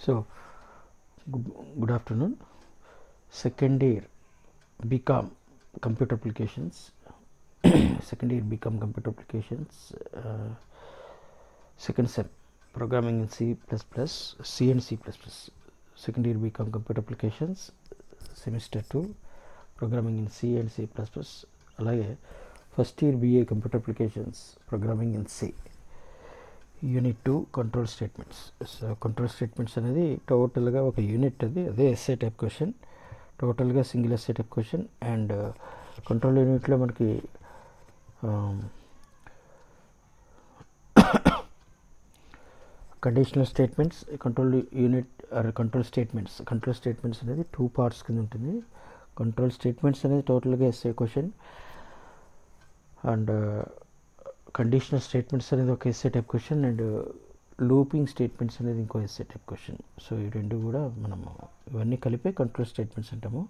So, good afternoon. Second year Bcom computer applications. Second year Bcom computer applications. Second SEM programming in C++, C and C++. Second year Bcom computer applications. Semester 2 programming in C and C++. అలాగే first year BA computer applications programming in C. Unit 2 control statements. So control statements అనేది టోటల్గా ఒక unit, అదే SA type question, టోటల్గా single SA type question. And control యూనిట్లో మనకి conditional statements, control unit or control statements అనేది 2 parts కింద ఉంటుంది. కంట్రోల్ స్టేట్మెంట్స్ అనేది టోటల్గా SA question, and conditional statements అనేది ఒక SA type question, and looping statements అనేది ఇంకో ఎస్ఏ టైప్ క్వశ్చన్. సో ఈ రెండు కూడా మనము ఇవన్నీ కలిపే కంట్రోల్ స్టేట్మెంట్స్ అంటాము.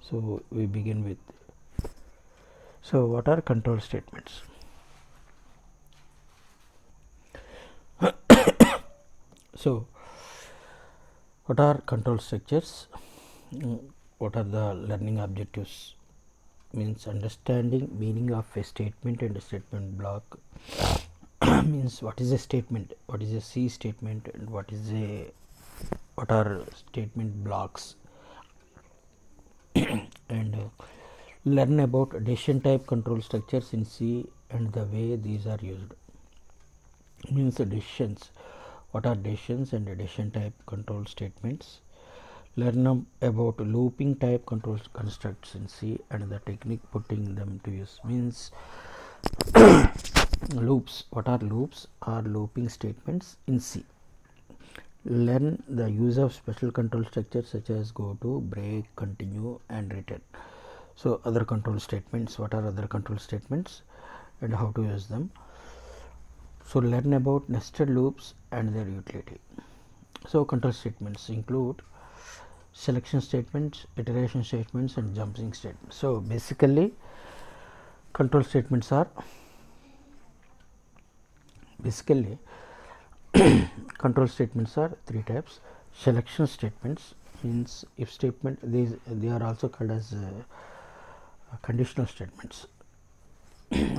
So we begin with, so what are control statements? So what are control structures? What are the learning objectives? Means understanding meaning of a statement and a statement block. Means what is a statement, what is a C statement, and what are statement blocks. And learn about decision type control structures in C and the way these are used. Means the decisions, what are decisions and decision type control statements. Learn about looping type control constructs in C and the technique putting them to use. Means loops, what are loops or looping statements in C. Learn the use of special control structures such as go to, break, continue and return. So other control statements, what are other control statements and how to use them. So learn about nested loops and their utility. So control statements include selection statements, iteration statements and jumping statements. So basically control statements are control statements are 3 types. Selection statements means if statement, they are also called as conditional statements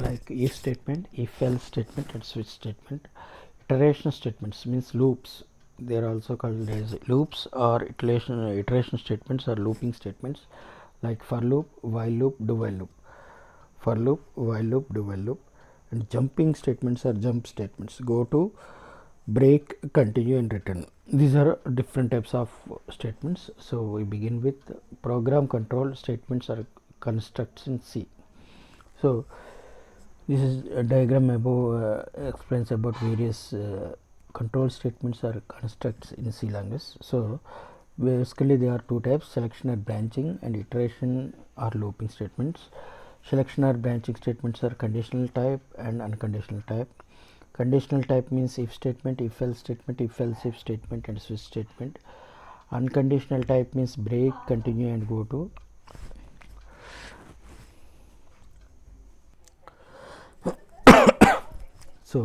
like if statement, if else statement and switch statement. Iteration statements means loops, they are also called as loops or iteration statements or looping statements like for loop, while loop, do while loop. For loop, while loop, do while loop. And jumping statements are jump statements, go to, break, continue and return. These are different types of statements. So we begin with program control statements or constructs in C. So this is a diagram above explains about various control statements or constructs in C language. So basically there are 2 types, selection or branching and iteration or looping statements. Selection or branching statements are conditional type and unconditional type. Conditional type means if statement, if else statement, if else if statement and switch statement. Unconditional type means break, continue and go to. So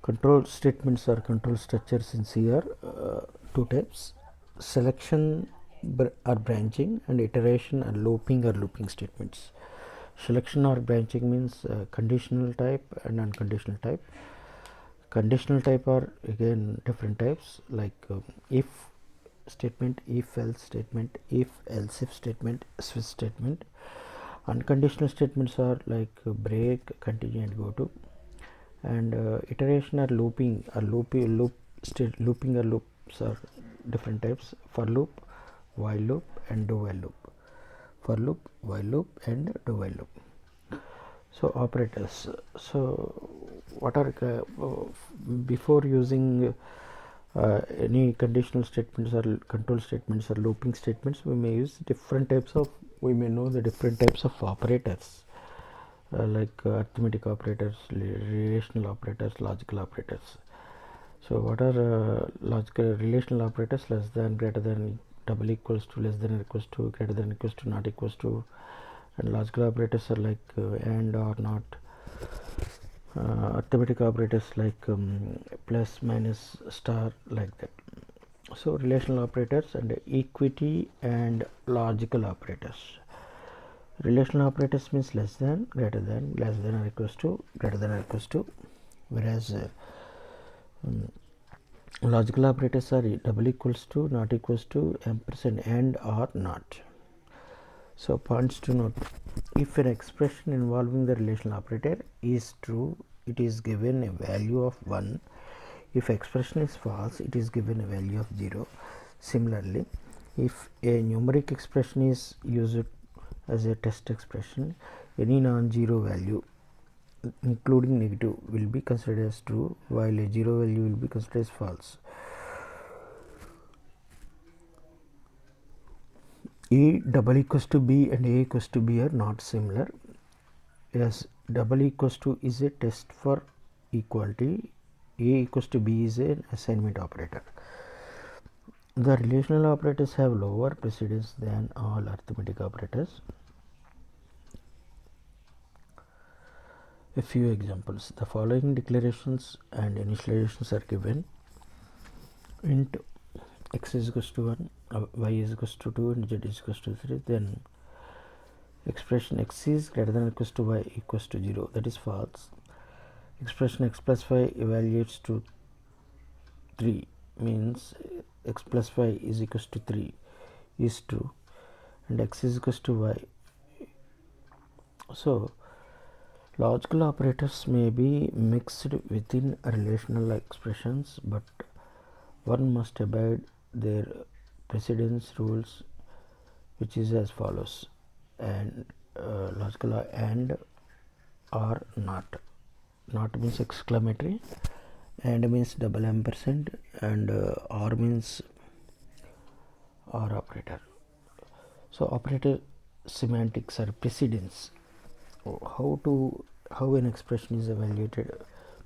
control statements or control structures in C are 2 types, selection or branching and iteration or looping statements. Selection or branching means conditional type and unconditional type. Conditional type are again different types like if statement, if else statement, if else if statement, switch statement. Unconditional statements are like break, continue and go to. And iteration or looping or looping or loops are different types, for loop, while loop and do while loop. For loop, while loop and do while loop. So operators, so what are before using any conditional statements or control statements or looping statements, we may use different types of, we may know the different types of operators like arithmetic operators, relational operators, logical operators. So what are logical relational operators? Less than, greater than, double equals to, less than or equals to, greater than equals to, not equals to. And logical operators are like and or not. Arithmetic operators like plus, minus, star, like that. So relational operators and equity and logical operators. Relational operators means less than, greater than, less than or equals to, greater than or equals to, whereas logical operators are double equals to, not equals to, ampersand, and, or not. So points to note: if an expression involving the relational operator is true, it is given a value of 1. If expression is false, it is given a value of 0. Similarly, if a numeric expression is used as a test expression, any non-zero value including negative will be considered as true, while a zero value will be considered as false. A double equals to b and a equals to b are not similar, as double equals to is a test for equality, a equals to b is an assignment operator. The relational operators have lower precedence than all arithmetic operators. A few examples: the following declarations and initializations are given: int x is equals to 1, y is equals to 2, and z is equals to 3. Then expression x is greater than or equals to y equals to 0, that is false. Expression x plus y evaluates to 3, means x plus y is equals to 3 is true, and x is equals to y. So logical operators may be mixed within relational expressions, but one must abide their precedence rules, which is as follows: and logical and, or not. Not means exclamatory, and means double ampersand, and or means or operator. So operator semantics are precedence. How an expression is evaluated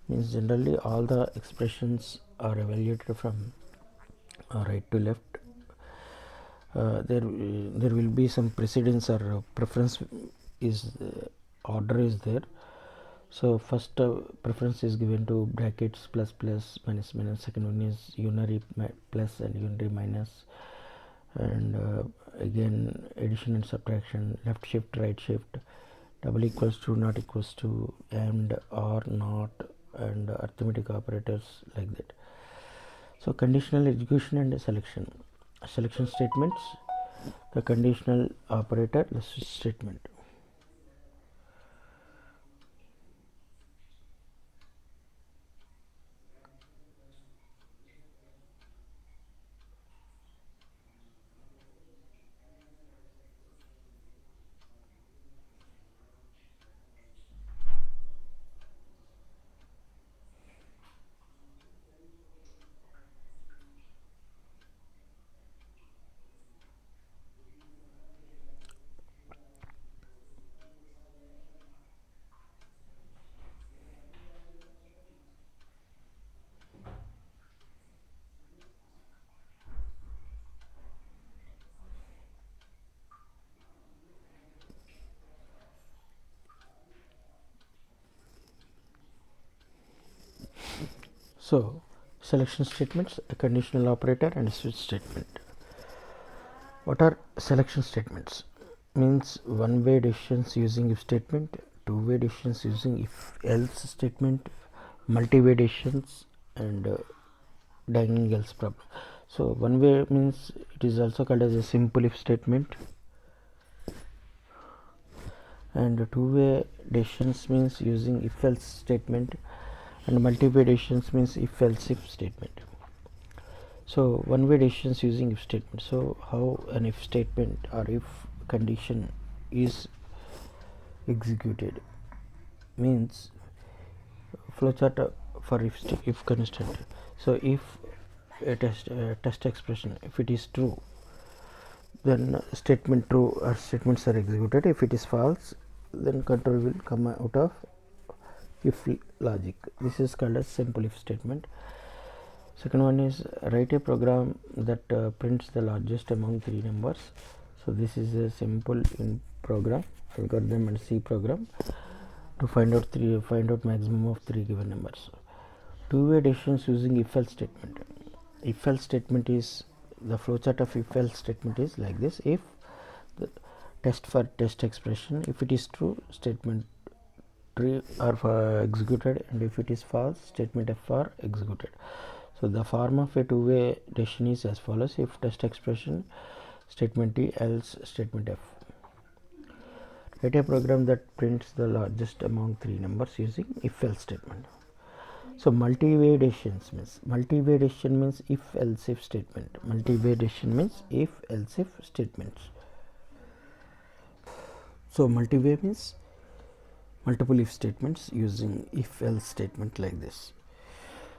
means generally all the expressions are evaluated from right to left. There will be some precedence or preference is order is there. So first preference is given to brackets plus plus minus minus. Second one is unary plus and unary minus, and again addition and subtraction, left shift, right shift, double equals to, not equals to, and, or, not, and arithmetic operators like that. So conditional execution and selection. Selection statements, the conditional operator, the switch statement. So selection statements, a conditional operator, and a switch statement. What are selection statements? Means one-way decisions using if statement, two-way decisions using if else statement, multi-way decisions, and diagonal else problem. So one-way means it is also called as a simple if statement, and two-way decisions means using if else statement, and multi-way decisions means if else if statement. So one-way decisions using if statement. So how an if statement or if condition is executed means flowchart for if constant. So if a test expression, if it is true, then statement true or statements are executed. If it is false, then control will come out of if logic. This is called as simple if statement. Second one is write a program that prints the largest among three numbers. So this is a simple in program, algorithm and C program, to find out maximum of three given numbers. Two-way decisions using if else statement. if else statement is, the flowchart of if else statement is like this. If the test for test expression, if it is true, statement true are executed, and if it is false, statement f are executed. So the form of a two-way decision is as follows: if test expression, statement T, else statement f. Write a program that prints the largest among three numbers using if else statement. So multi-way decisions means, multi-way decision means if else if statement. Multi-way decision means if else if statements. So multi-way means multiple if statements using if else statement like this.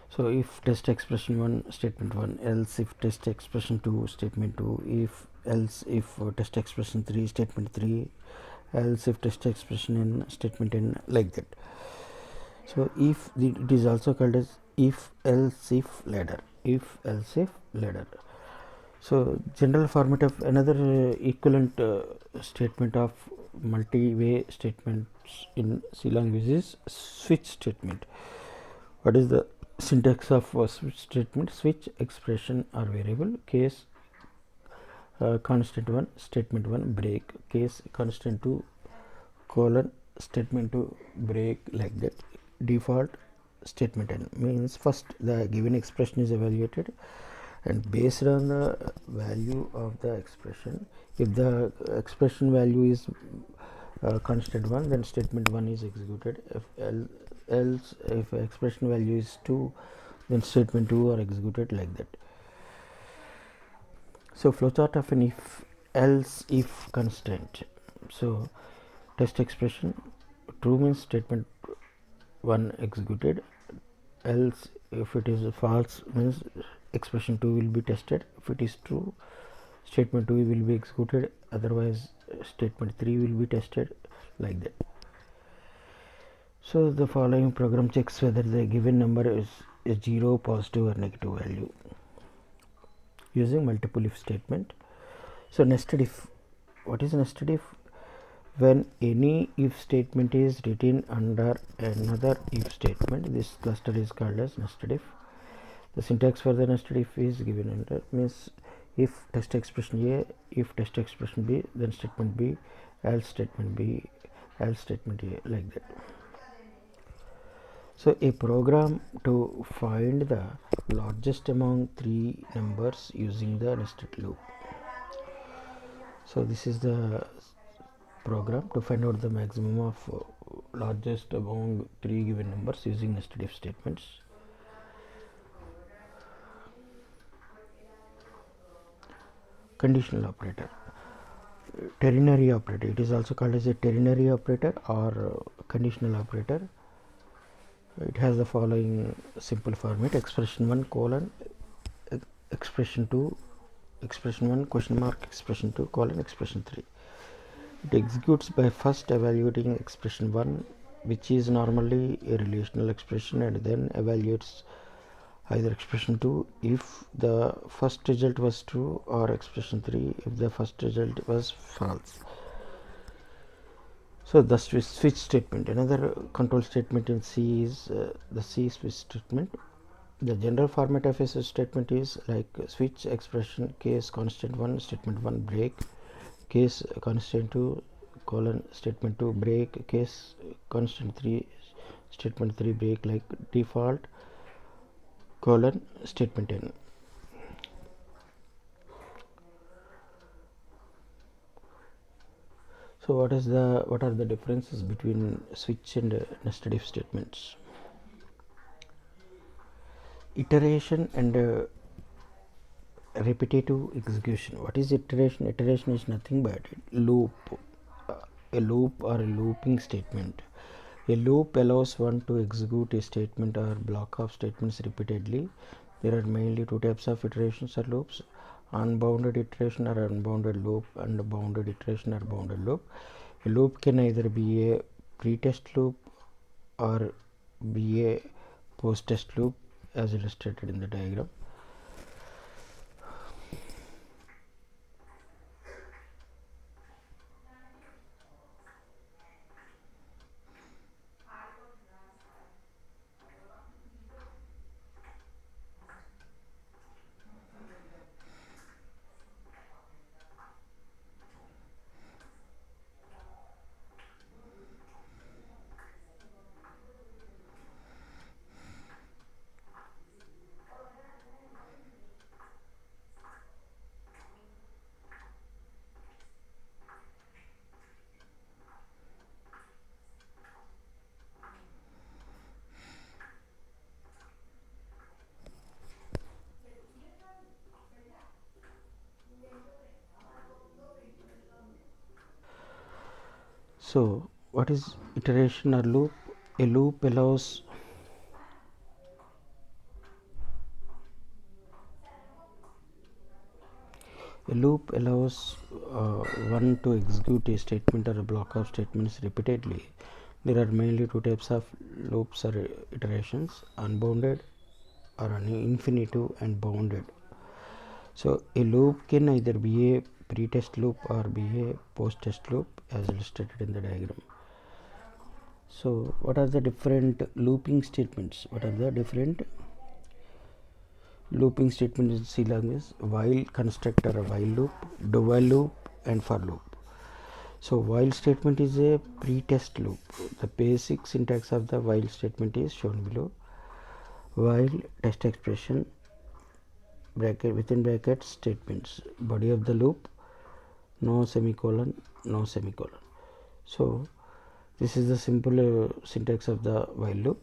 So if test expression 1, statement 1, else if test expression 2, statement 2, if else if test expression 3, statement 3, else if test expression n, statement n, like that. So if it is also called as if else if ladder, if else if ladder. So general format of another equivalent statement of multi-way statements in C language is switch statement. What is the syntax of switch statement? Switch expression or variable, case constant 1, statement 1, break, case constant 2, colon, statement 2, break, like that. Default statement n means first the given expression is evaluated, and based on the value of the expression, if the expression value is constant 1, then statement 1 is executed. If else if expression value is 2, then statement 2 are executed, like that. So flowchart of an if else if constraint. So test expression true means statement 1 executed, else if it is false means expression 2 will be tested. If it is true, statement 2 will be executed, otherwise statement 3 will be tested, like that. So the following program checks whether the given number is a 0, positive or negative value using multiple if statement. So nested if. What is nested if? When any if statement is written under another if statement, this cluster is called as nested if. The syntax for the nested if is given under, means if test expression A, if test expression B, then statement B, else statement B, else statement A, like that. So a program to find the largest among three numbers using the nested loop. So this is the program to find out the maximum of largest among three given numbers using nested if statements. Conditional operator, ternary operator, it is also called as a ternary operator or conditional operator. It has the following simple format: expression 1 colon expression 2, expression 1 question mark, expression 2 colon expression 3. It executes by first evaluating expression 1, which is normally a relational expression, and then evaluates either expression 2 if the first result was true, or expression 3 if the first result was false. So the switch statement, another control statement in C is the C switch statement. The general format of a switch statement is like switch expression, case constant 1, statement 1, break, case constant 2 colon statement 2, break, case constant 3, statement 3, break, like default colon statement n. So what are the differences between switch and nested if statements? Iteration and repetitive execution. What is iteration? Iteration is nothing but loop, a loop or a looping statement. A loop allows one to execute a statement or block of statements repeatedly. There are mainly two types of iterations or loops: unbounded iteration or unbounded loop, and bounded iteration or bounded loop. A loop can either be a pre-test loop or be a post-test loop, as illustrated in the diagram. So what is iteration or loop? A loop allows one to execute a statement or a block of statements repeatedly. There are mainly two types of loops or iterations: unbounded or infinitive and bounded. So a loop can either be a pre-test loop or be a post-test loop, as illustrated in the diagram. So what are the different looping statements? What are the different looping statements in C language? While constructor, a while loop, do while loop, and for loop. So while statement is a pre-test loop. The basic syntax of the while statement is shown below. While test expression, bracket within brackets statements, body of the loop, no semicolon, no semicolon. So this is the simple syntax of the while loop.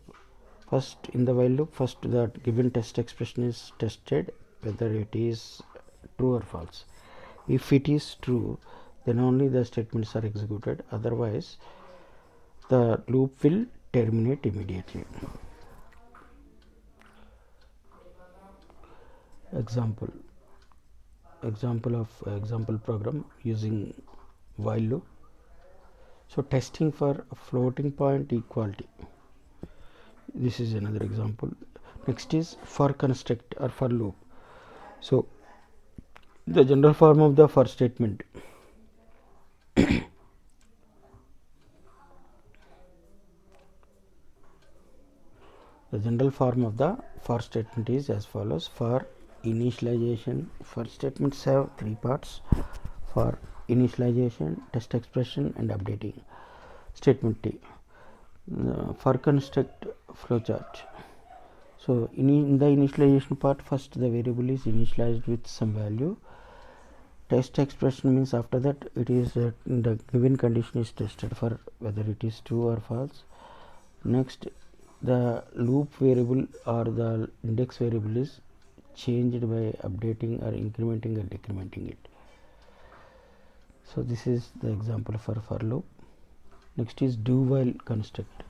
First, in the while loop, first the given test expression is tested whether it is true or false. If it is true, then only the statements are executed, otherwise the loop will terminate immediately. Example program using while loop. So testing for floating point equality, this is another example. Next is for construct or for loop. So the general form of the for statement, the general form of the for statement is as follows. For initialization, for statements have three parts: for initialization, test expression, and updating. Statement T. For construct flowchart. So in the initialization part, first the variable is initialized with some value. Test expression means after that it is the given condition is tested for whether it is true or false. Next, the loop variable or the index variable is changed by updating or incrementing or decrementing it. So this is the example for loop. Next is do while construct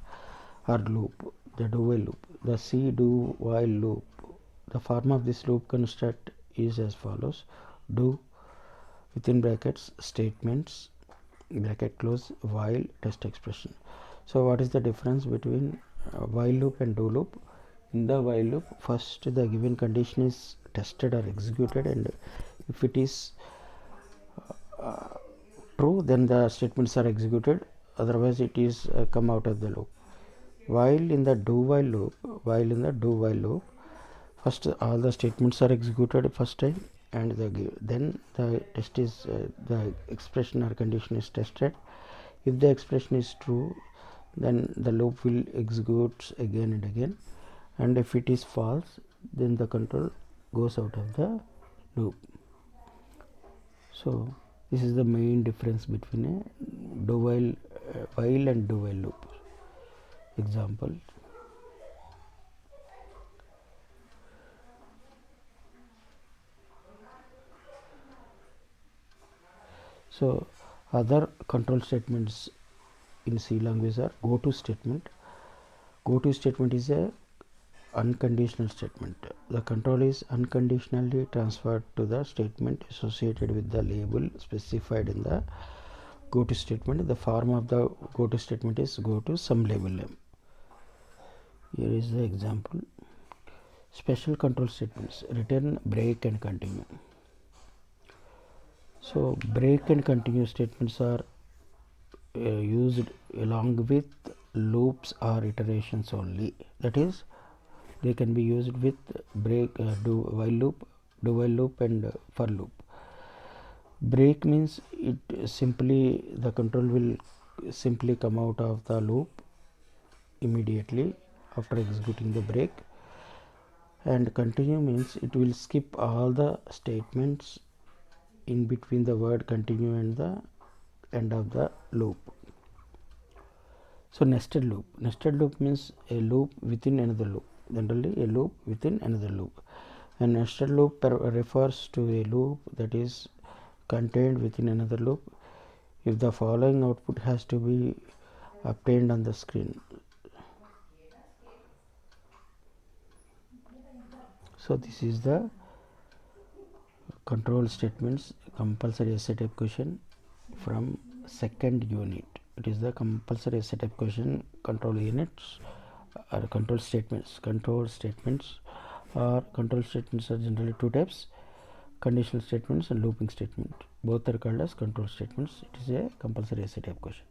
or loop, the do while loop. The C do while loop, the form of this loop construct is as follows: do within brackets statements bracket close while test expression. So what is the difference between while loop and do loop? In the while loop, first the given condition is tested or executed, and if it is true, then the statements are executed, otherwise it is come out of the loop. While in the do while loop, first all the statements are executed first time, and then the test is the expression or condition is tested. If the expression is true, then the loop will execute again and again, and if it is false, then the control goes out of the loop. So this is the main difference between a do while and do while loop. Example. So other control statements in C language are go to statement. Go to statement is a unconditional statement. The control is unconditionally transferred to the statement associated with the label specified in the go to statement. The form of the go to statement is go to some label name. Here is the example. Special control statements: return, break, and continue. So break and continue statements are used along with loops or iterations only. That is, they can be used with break, do while loop, and for loop. Break means it simply the control will simply come out of the loop immediately after executing the break, and continue means it will skip all the statements in between the word continue and the end of the loop. So nested loop means a loop within another loop, generally a loop within another loop. And nested loop refers to a loop that is contained within another loop. if the following output has to be obtained on the screen. So this is the control statements compulsory essay type question from second unit. It is the compulsory essay type question. Control units or control statements. Control statements are generally two types: conditional statements and looping statement. Both are called as control statements. It is a compulsory essay type question.